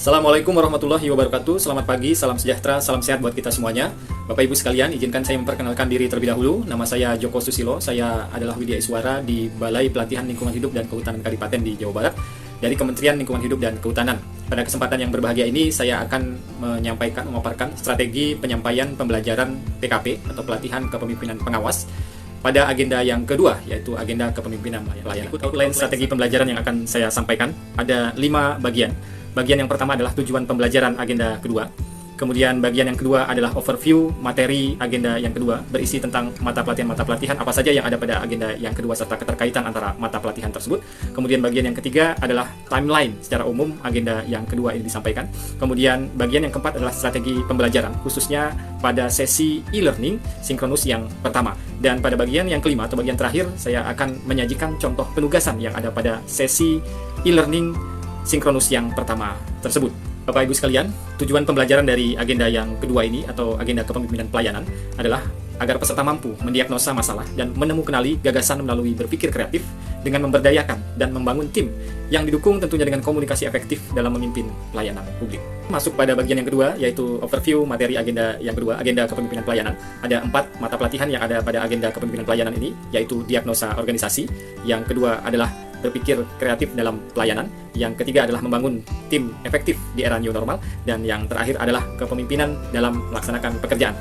Assalamualaikum warahmatullahi wabarakatuh. Selamat pagi, salam sejahtera, salam sehat buat kita semuanya. Bapak Ibu sekalian, izinkan saya memperkenalkan diri terlebih dahulu. Nama saya Joko Susilo. Saya adalah Widya Iswara di Balai Pelatihan Lingkungan Hidup dan Kehutanan Kadipaten di Jawa Barat dari Kementerian Lingkungan Hidup dan Kehutanan. Pada kesempatan yang berbahagia ini, saya akan memaparkan strategi penyampaian pembelajaran PKP atau pelatihan kepemimpinan pengawas pada agenda yang kedua, yaitu agenda kepemimpinan pelayanan. Outline strategi pembelajaran yang akan saya sampaikan ada 5 bagian. Bagian yang pertama adalah tujuan pembelajaran agenda kedua. Kemudian bagian yang kedua adalah overview materi agenda yang kedua, berisi tentang mata pelatihan apa saja yang ada pada agenda yang kedua serta keterkaitan antara mata pelatihan tersebut. Kemudian bagian yang ketiga adalah timeline secara umum agenda yang kedua ini disampaikan. Kemudian bagian yang keempat adalah strategi pembelajaran, khususnya pada sesi e-learning sinkronus yang pertama. Dan pada bagian yang kelima atau bagian terakhir, saya akan menyajikan contoh penugasan yang ada pada sesi e-learning sinkronus yang pertama tersebut. Bapak Ibu sekalian, tujuan pembelajaran dari agenda yang kedua ini atau agenda kepemimpinan pelayanan adalah agar peserta mampu mendiagnosa masalah dan menemukanali gagasan melalui berpikir kreatif dengan memberdayakan dan membangun tim yang didukung tentunya dengan komunikasi efektif dalam memimpin pelayanan publik. Masuk pada bagian yang kedua, yaitu overview materi agenda yang kedua, agenda kepemimpinan pelayanan. Ada 4 mata pelatihan yang ada pada agenda kepemimpinan pelayanan ini, yaitu diagnosa organisasi, yang kedua adalah berpikir kreatif dalam pelayanan, yang ketiga adalah membangun tim efektif di era new normal, dan yang terakhir adalah kepemimpinan dalam melaksanakan pekerjaan.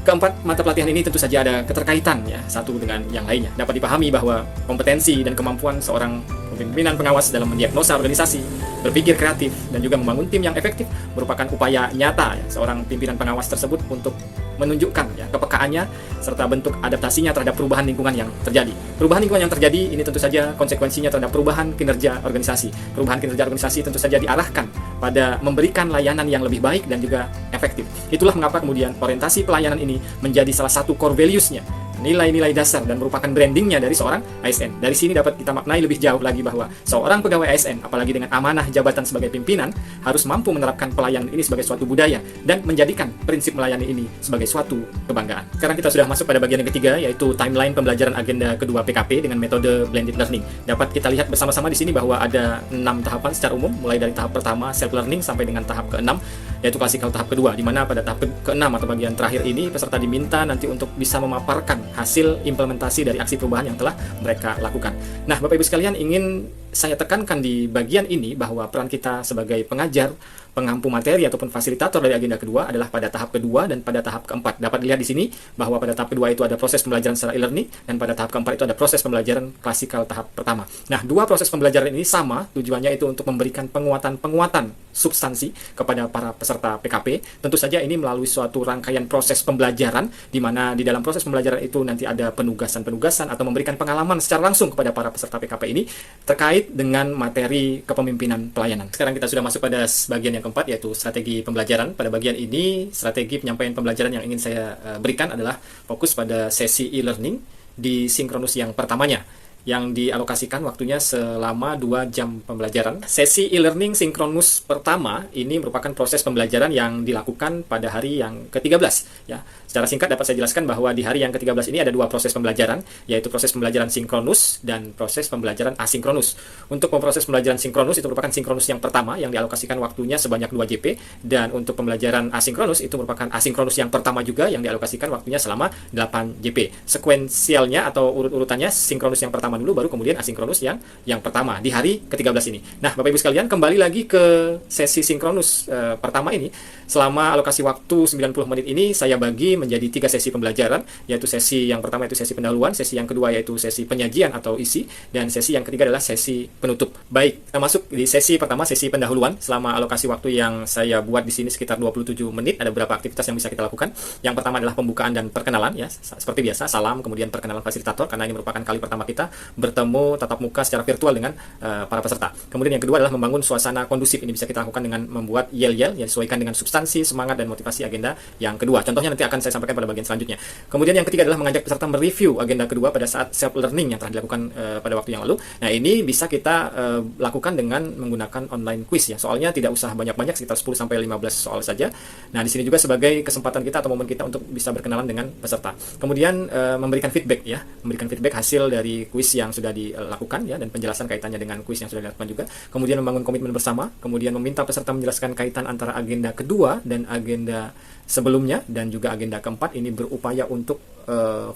Keempat mata pelatihan ini tentu saja ada keterkaitan ya satu dengan yang lainnya. Dapat dipahami bahwa kompetensi dan kemampuan seorang pimpinan pengawas dalam mendiagnosa organisasi, berpikir kreatif, dan juga membangun tim yang efektif merupakan upaya nyata ya, seorang pimpinan pengawas tersebut untuk menunjukkan ya, kepekaannya serta bentuk adaptasinya terhadap perubahan lingkungan yang terjadi. Perubahan lingkungan yang terjadi ini tentu saja konsekuensinya terhadap perubahan kinerja organisasi. Perubahan kinerja organisasi tentu saja diarahkan pada memberikan layanan yang lebih baik dan juga efektif. Itulah mengapa kemudian orientasi pelayanan ini menjadi salah satu core values-nya, nilai-nilai dasar dan merupakan brandingnya dari seorang ASN. Dari sini dapat kita maknai lebih jauh lagi bahwa seorang pegawai ASN, apalagi dengan amanah jabatan sebagai pimpinan, harus mampu menerapkan pelayanan ini sebagai suatu budaya dan menjadikan prinsip melayani ini sebagai suatu kebanggaan. Sekarang kita sudah masuk pada bagian yang ketiga, yaitu timeline pembelajaran agenda kedua PKP dengan metode blended learning. Dapat kita lihat bersama-sama di sini bahwa ada 6 tahapan secara umum, mulai dari tahap pertama self learning sampai dengan tahap ke-6, yaitu klasikal tahap kedua, di mana pada tahap ke-6 atau bagian terakhir ini peserta diminta nanti untuk bisa memaparkan hasil implementasi dari aksi perubahan yang telah mereka lakukan. Nah, Bapak Ibu sekalian, ingin saya tekankan di bagian ini bahwa peran kita sebagai pengajar, pengampu materi ataupun fasilitator dari agenda kedua adalah pada tahap kedua dan pada tahap keempat. Dapat dilihat di sini bahwa pada tahap kedua itu ada proses pembelajaran secara e-learning dan pada tahap keempat itu ada proses pembelajaran klasikal tahap pertama. Nah, 2 proses pembelajaran ini sama, tujuannya itu untuk memberikan penguatan substansi kepada para peserta PKP. Tentu saja ini melalui suatu rangkaian proses pembelajaran di mana di dalam proses pembelajaran itu nanti ada penugasan-penugasan atau memberikan pengalaman secara langsung kepada para peserta PKP ini terkait dengan materi kepemimpinan pelayanan. Sekarang kita sudah masuk pada bagian yang keempat, yaitu strategi pembelajaran. Pada bagian ini, strategi penyampaian pembelajaran yang ingin saya berikan adalah fokus pada sesi e-learning di sinkronus yang pertamanya, yang dialokasikan waktunya selama 2 jam pembelajaran. Sesi e-learning sinkronus pertama ini merupakan proses pembelajaran yang dilakukan pada hari yang ke-13 ya. Secara singkat dapat saya jelaskan bahwa di hari yang ke-13 ini ada 2 proses pembelajaran, yaitu proses pembelajaran sinkronus dan proses pembelajaran asinkronus. Untuk proses pembelajaran sinkronus itu merupakan sinkronus yang pertama yang dialokasikan waktunya sebanyak 2 JP, dan untuk pembelajaran asinkronus itu merupakan asinkronus yang pertama juga yang dialokasikan waktunya selama 8 JP. Sekuensialnya atau urut-urutannya sinkronus yang pertama dulu, baru kemudian asinkronus yang pertama di hari ke-13 ini. Nah, Bapak Ibu sekalian, kembali lagi ke sesi sinkronus pertama ini. Selama alokasi waktu 90 menit ini saya bagi menjadi 3 sesi pembelajaran, yaitu sesi yang pertama yaitu sesi pendahuluan, sesi yang kedua yaitu sesi penyajian atau isi, dan sesi yang ketiga adalah sesi penutup. Baik, kita masuk di sesi pertama, sesi pendahuluan. Selama alokasi waktu yang saya buat di sini sekitar 27 menit, ada beberapa aktivitas yang bisa kita lakukan. Yang pertama adalah pembukaan dan perkenalan ya, seperti biasa, salam, kemudian perkenalan fasilitator karena ini merupakan kali pertama kita bertemu tatap muka secara virtual dengan para peserta. Kemudian yang kedua adalah membangun suasana kondusif. Ini bisa kita lakukan dengan membuat yel-yel yang disesuaikan dengan substansi, semangat, dan motivasi agenda yang kedua. Contohnya nanti akan saya saya sampaikan pada bagian selanjutnya. Kemudian yang ketiga adalah mengajak peserta mereview agenda kedua pada saat self learning yang telah dilakukan pada waktu yang lalu. Nah, ini bisa kita lakukan dengan menggunakan online quiz ya. Soalnya tidak usah banyak-banyak, sekitar 10 sampai 15 soal saja. Nah, di sini juga sebagai kesempatan kita atau momen kita untuk bisa berkenalan dengan peserta. Kemudian memberikan feedback ya, memberikan feedback hasil dari quiz yang sudah dilakukan ya, dan penjelasan kaitannya dengan quiz yang sudah dilakukan juga. Kemudian membangun komitmen bersama, kemudian meminta peserta menjelaskan kaitan antara agenda kedua dan agenda sebelumnya, dan juga agenda keempat. Ini berupaya untuk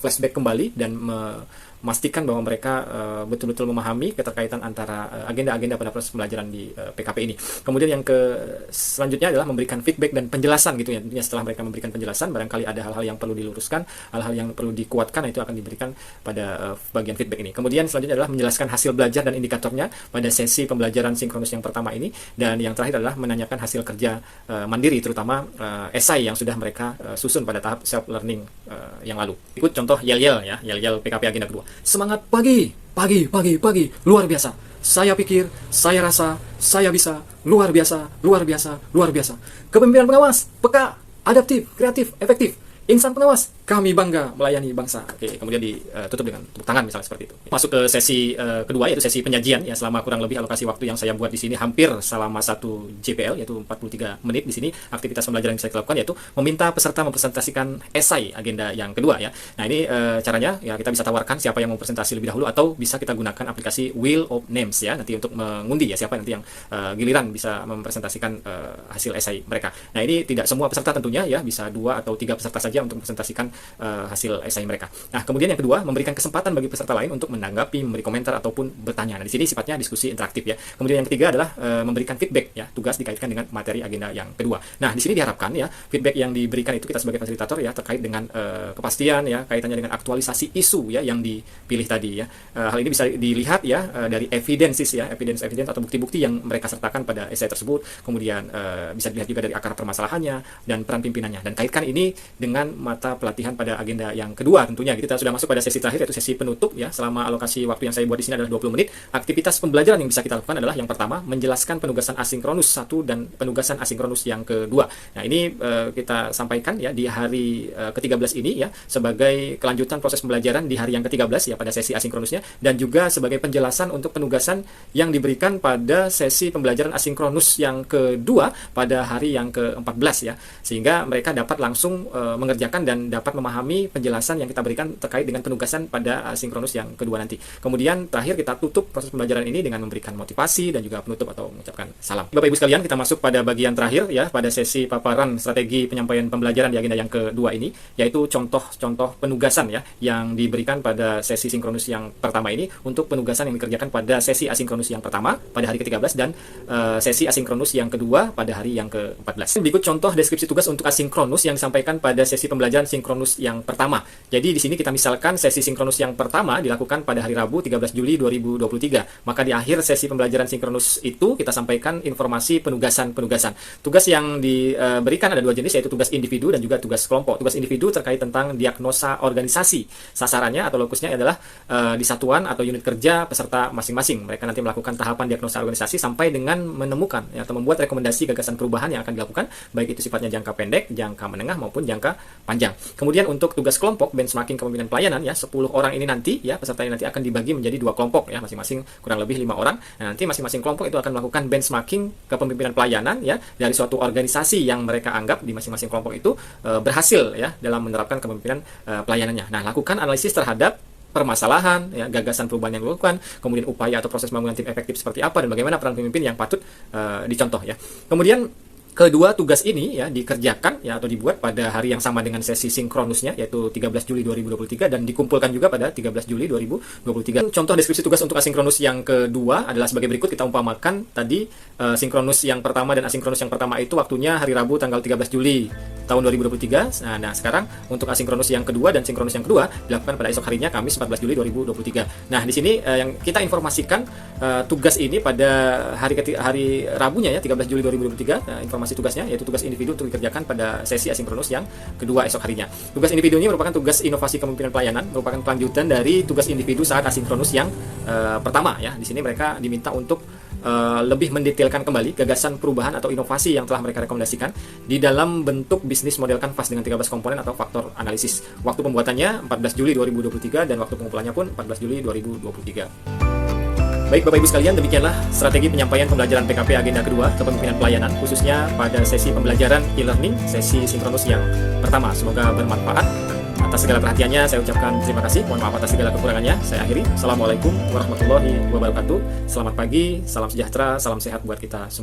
flashback kembali dan memastikan bahwa mereka betul-betul memahami keterkaitan antara agenda-agenda pada proses pembelajaran di PKP ini. Kemudian yang selanjutnya adalah memberikan feedback dan penjelasan gitu ya. Setelah mereka memberikan penjelasan, barangkali ada hal-hal yang perlu diluruskan, hal-hal yang perlu dikuatkan, itu akan diberikan pada bagian feedback ini. Kemudian selanjutnya adalah menjelaskan hasil belajar dan indikatornya pada sesi pembelajaran sinkronus yang pertama ini. Dan yang terakhir adalah menanyakan hasil kerja mandiri, terutama esai yang sudah mereka susun pada tahap self learning yang lalu. Ikut contoh yel-yel ya, yel-yel PKP agenda kedua. Semangat pagi, pagi, pagi, pagi, luar biasa. Saya pikir, saya rasa, saya bisa, luar biasa, luar biasa, luar biasa. Kepemimpinan pengawas, peka, adaptif, kreatif, efektif. Insan pengawas, kami bangga melayani bangsa. Oke, kemudian ditutup dengan tepuk tangan misalnya seperti itu. Masuk ke sesi kedua, yaitu sesi penyajian ya. Selama kurang lebih alokasi waktu yang saya buat di sini hampir selama 1 JPL, yaitu 43 menit. Di sini aktivitas pembelajaran yang saya lakukan yaitu meminta peserta mempresentasikan esai agenda yang kedua ya. Nah, ini caranya ya, kita bisa tawarkan siapa yang mau presentasi lebih dahulu, atau bisa kita gunakan aplikasi Wheel of Names ya, nanti untuk mengundi ya siapa nanti yang giliran bisa mempresentasikan hasil esai mereka. Nah, ini tidak semua peserta tentunya ya, bisa 2 atau 3 peserta saja untuk mempresentasikan hasil esai mereka. Nah, kemudian yang kedua, memberikan kesempatan bagi peserta lain untuk menanggapi, memberi komentar ataupun bertanya. Nah, di sini sifatnya diskusi interaktif ya. Kemudian yang ketiga adalah memberikan feedback ya, tugas dikaitkan dengan materi agenda yang kedua. Nah, di sini diharapkan ya, feedback yang diberikan itu kita sebagai fasilitator ya, terkait dengan kepastian ya, kaitannya dengan aktualisasi isu ya yang dipilih tadi ya. Hal ini bisa dilihat ya dari evidence atau bukti-bukti yang mereka sertakan pada esai tersebut. Kemudian bisa dilihat juga dari akar permasalahannya dan peran pimpinannya, dan kaitkan ini dengan mata pelatihan pada agenda yang kedua tentunya. Kita sudah masuk pada sesi terakhir, yaitu sesi penutup ya. Selama alokasi waktu yang saya buat di sini adalah 20 menit. Aktivitas pembelajaran yang bisa kita lakukan adalah yang pertama, menjelaskan penugasan asinkronus 1 dan penugasan asinkronus yang kedua. Nah, ini kita sampaikan ya di hari ke-13 ini ya, sebagai kelanjutan proses pembelajaran di hari yang ke-13 ya, pada sesi asinkronusnya, dan juga sebagai penjelasan untuk penugasan yang diberikan pada sesi pembelajaran asinkronus yang kedua pada hari yang ke-14 ya, sehingga mereka dapat langsung mengerjakan dan dapat memahami penjelasan yang kita berikan terkait dengan penugasan pada asinkronus yang kedua nanti. Kemudian terakhir kita tutup proses pembelajaran ini dengan memberikan motivasi dan juga penutup atau mengucapkan salam. Bapak Ibu sekalian, kita masuk pada bagian terakhir ya, pada sesi paparan strategi penyampaian pembelajaran di agenda yang kedua ini, yaitu contoh-contoh penugasan ya yang diberikan pada sesi sinkronus yang pertama ini untuk penugasan yang dikerjakan pada sesi asinkronus yang pertama pada hari ke-13 dan sesi asinkronus yang kedua pada hari yang ke-14. Berikut contoh deskripsi tugas untuk asinkronus yang disampaikan pada sesi pembelajaran sinkronus yang pertama. Jadi di sini kita misalkan sesi sinkronus yang pertama dilakukan pada hari Rabu 13 Juli 2023. Maka di akhir sesi pembelajaran sinkronus itu kita sampaikan informasi penugasan-penugasan. Tugas yang diberikan ada 2 jenis, yaitu tugas individu dan juga tugas kelompok. Tugas individu terkait tentang diagnosa organisasi. Sasarannya atau lokusnya adalah di satuan atau unit kerja peserta masing-masing. Mereka nanti melakukan tahapan diagnosa organisasi sampai dengan menemukan ya, atau membuat rekomendasi gagasan perubahan yang akan dilakukan, baik itu sifatnya jangka pendek, jangka menengah maupun jangka panjang. Kemudian untuk tugas kelompok, benchmarking kepemimpinan pelayanan ya, 10 orang ini nanti ya, peserta ini nanti akan dibagi menjadi 2 kelompok ya, masing-masing kurang lebih 5 orang. Nah, nanti masing-masing kelompok itu akan melakukan benchmarking kepemimpinan pelayanan ya dari suatu organisasi yang mereka anggap di masing-masing kelompok itu berhasil ya dalam menerapkan kepemimpinan pelayanannya. Nah, lakukan analisis terhadap permasalahan, ya, gagasan perubahan yang dilakukan, kemudian upaya atau proses pembangunan tim efektif seperti apa, dan bagaimana peran pemimpin yang patut dicontoh ya. Kemudian kedua tugas ini ya dikerjakan ya atau dibuat pada hari yang sama dengan sesi sinkronusnya, yaitu 13 Juli 2023, dan dikumpulkan juga pada 13 Juli 2023. Contoh deskripsi tugas untuk asinkronus yang kedua adalah sebagai berikut. Kita umpamakan tadi sinkronus yang pertama dan asinkronus yang pertama itu waktunya hari Rabu tanggal 13 Juli tahun 2023. Nah, sekarang untuk asinkronus yang kedua dan sinkronus yang kedua dilakukan pada esok harinya, Kamis 14 Juli 2023. Nah, di sini yang kita informasikan tugas ini pada hari Rabunya ya, 13 Juli 2023. Informasi tugasnya yaitu tugas individu untuk dikerjakan pada sesi asinkronus yang kedua esok harinya. Tugas individu ini merupakan tugas inovasi kepemimpinan pelayanan, merupakan kelanjutan dari tugas individu saat asinkronus yang pertama ya. Di sini mereka diminta untuk lebih mendetailkan kembali gagasan perubahan atau inovasi yang telah mereka rekomendasikan di dalam bentuk bisnis model kanvas dengan 13 komponen atau faktor analisis. Waktu pembuatannya 14 Juli 2023 dan waktu pengumpulannya pun 14 Juli 2023. Baik Bapak Ibu sekalian, demikianlah strategi penyampaian pembelajaran PKP agenda kedua kepemimpinan pelayanan, khususnya pada sesi pembelajaran e-learning, sesi sinkronus yang pertama. Semoga bermanfaat. Atas segala perhatiannya saya ucapkan terima kasih. Mohon maaf atas segala kekurangannya. Saya akhiri. Assalamualaikum warahmatullahi wabarakatuh. Selamat pagi, salam sejahtera, salam sehat buat kita semua.